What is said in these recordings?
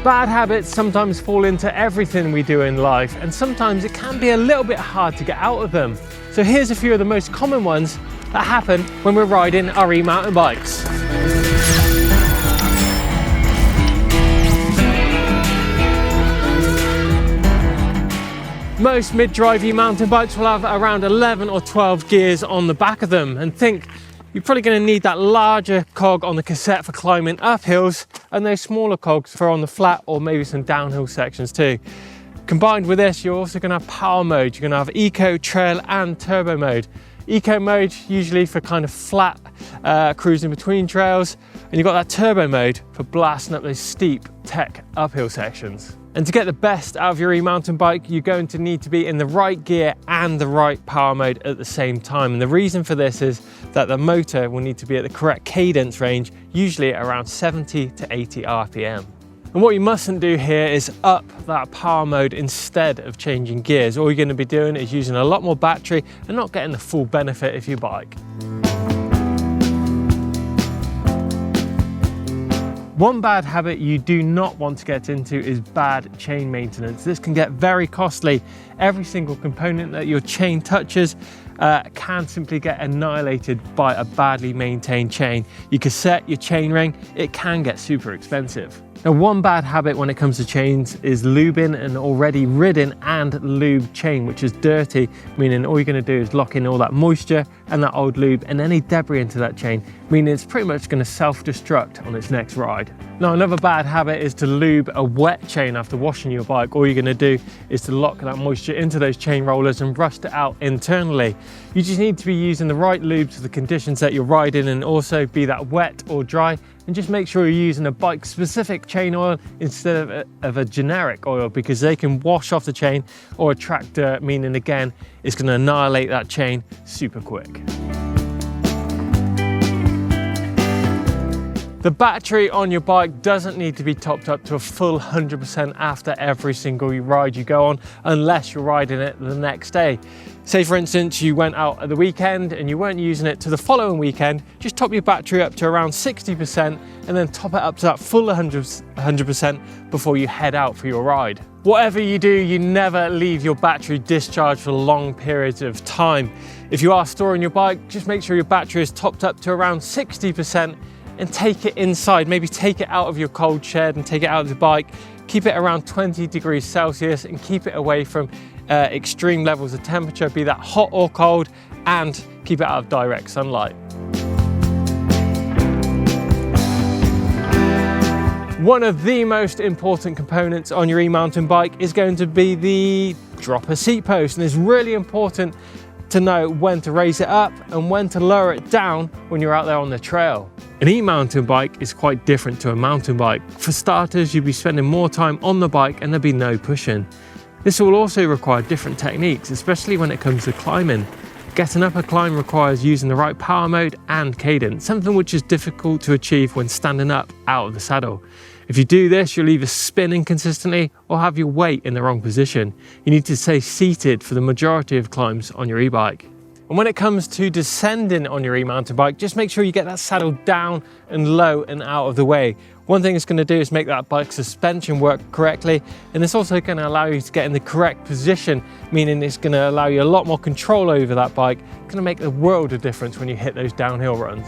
Bad habits sometimes fall into everything we do in life, and sometimes it can be a little bit hard to get out of them. So here's a few of the most common ones that happen when we're riding our e-mountain bikes. Most mid-drive e-mountain bikes will have around 11 or 12 gears on the back of them, and think you're probably going to need that larger cog on the cassette for climbing up hills and those smaller cogs for on the flat or maybe some downhill sections too. Combined with this, you're also going to have power mode. You're going to have eco, trail and turbo mode. Eco mode usually for kind of flat cruising between trails, and you've got that turbo mode for blasting up those steep tech uphill sections. And to get the best out of your e-mountain bike, you're going to need to be in the right gear and the right power mode at the same time. And the reason for this is that the motor will need to be at the correct cadence range, usually at around 70 to 80 RPM. And what you mustn't do here is up that power mode instead of changing gears. All you're going to be doing is using a lot more battery and not getting the full benefit of your bike. One bad habit you do not want to get into is bad chain maintenance. This can get very costly. Every single component that your chain touches can simply get annihilated by a badly maintained chain. Your cassette, your chain ring, it can get super expensive. Now, one bad habit when it comes to chains is lubing an already ridden and lubed chain, which is dirty, meaning all you're going to do is lock in all that moisture and that old lube and any debris into that chain, meaning it's pretty much going to self-destruct on its next ride. Now, another bad habit is to lube a wet chain after washing your bike. All you're going to do is to lock that moisture into those chain rollers and rust it out internally. You just need to be using the right lubes for the conditions that you're riding, and also be that wet or dry, and just make sure you're using a bike specific chain oil instead of a generic oil, because they can wash off the chain or attract dirt, meaning again it's going to annihilate that chain super quick. The battery on your bike doesn't need to be topped up to a full 100% after every single ride you go on, unless you're riding it the next day. Say for instance, you went out at the weekend and you weren't using it to the following weekend, just top your battery up to around 60% and then top it up to that full 100% before you head out for your ride. Whatever you do, you never leave your battery discharged for long periods of time. If you are storing your bike, just make sure your battery is topped up to around 60% and take it inside. Maybe take it out of your cold shed and take it out of the bike. Keep it around 20 degrees Celsius and keep it away from extreme levels of temperature, be that hot or cold, and keep it out of direct sunlight. One of the most important components on your e-mountain bike is going to be the dropper seat post, and it's really important to know when to raise it up and when to lower it down when you're out there on the trail. An e-mountain bike is quite different to a mountain bike. For starters, you'll be spending more time on the bike and there'll be no pushing. This will also require different techniques, especially when it comes to climbing. Getting up a climb requires using the right power mode and cadence, something which is difficult to achieve when standing up out of the saddle. If you do this, you'll either spin inconsistently or have your weight in the wrong position. You need to stay seated for the majority of climbs on your e-bike. And when it comes to descending on your e-mountain bike, just make sure you get that saddle down and low and out of the way. One thing it's going to do is make that bike suspension work correctly, and it's also going to allow you to get in the correct position, meaning it's going to allow you a lot more control over that bike. It's going to make a world of difference when you hit those downhill runs.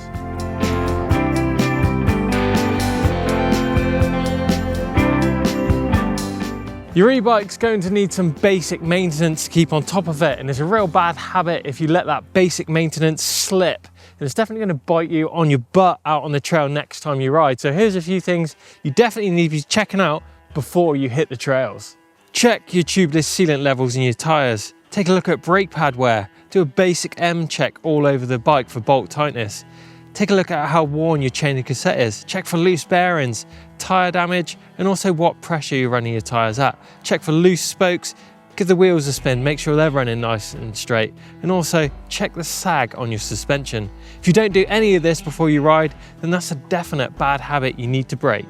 Your e-bike's going to need some basic maintenance to keep on top of it, and it's a real bad habit if you let that basic maintenance slip. And it's definitely going to bite you on your butt out on the trail next time you ride. So here's a few things you definitely need to be checking out before you hit the trails. Check your tubeless sealant levels in your tyres. Take a look at brake pad wear. Do a basic M check all over the bike for bolt tightness. Take a look at how worn your chain and cassette is. Check for loose bearings, tyre damage, and also what pressure you're running your tyres at. Check for loose spokes, give the wheels a spin, make sure they're running nice and straight, and also check the sag on your suspension. If you don't do any of this before you ride, then that's a definite bad habit you need to break.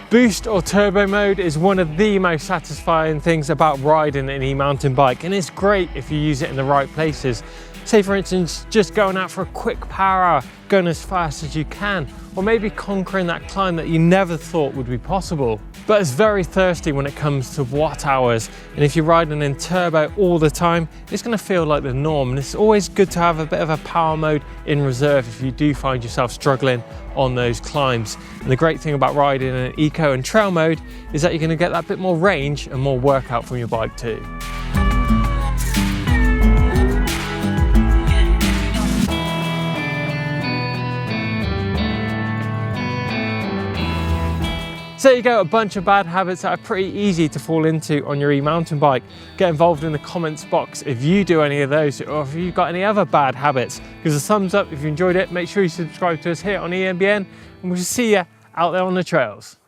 Boost or turbo mode is one of the most satisfying things about riding an e-mountain bike, and it's great if you use it in the right places. Say for instance, just going out for a quick power hour, going as fast as you can, or maybe conquering that climb that you never thought would be possible. But it's very thirsty when it comes to watt hours, and if you're riding in turbo all the time, it's going to feel like the norm, and it's always good to have a bit of a power mode in reserve if you do find yourself struggling on those climbs. And the great thing about riding in an eco and trail mode is that you're going to get that bit more range and more workout from your bike too. So there you go, a bunch of bad habits that are pretty easy to fall into on your e-mountain bike. Get involved in the comments box if you do any of those, or if you've got any other bad habits. Give us a thumbs up if you enjoyed it. Make sure you subscribe to us here on eMBN, and we'll see you out there on the trails.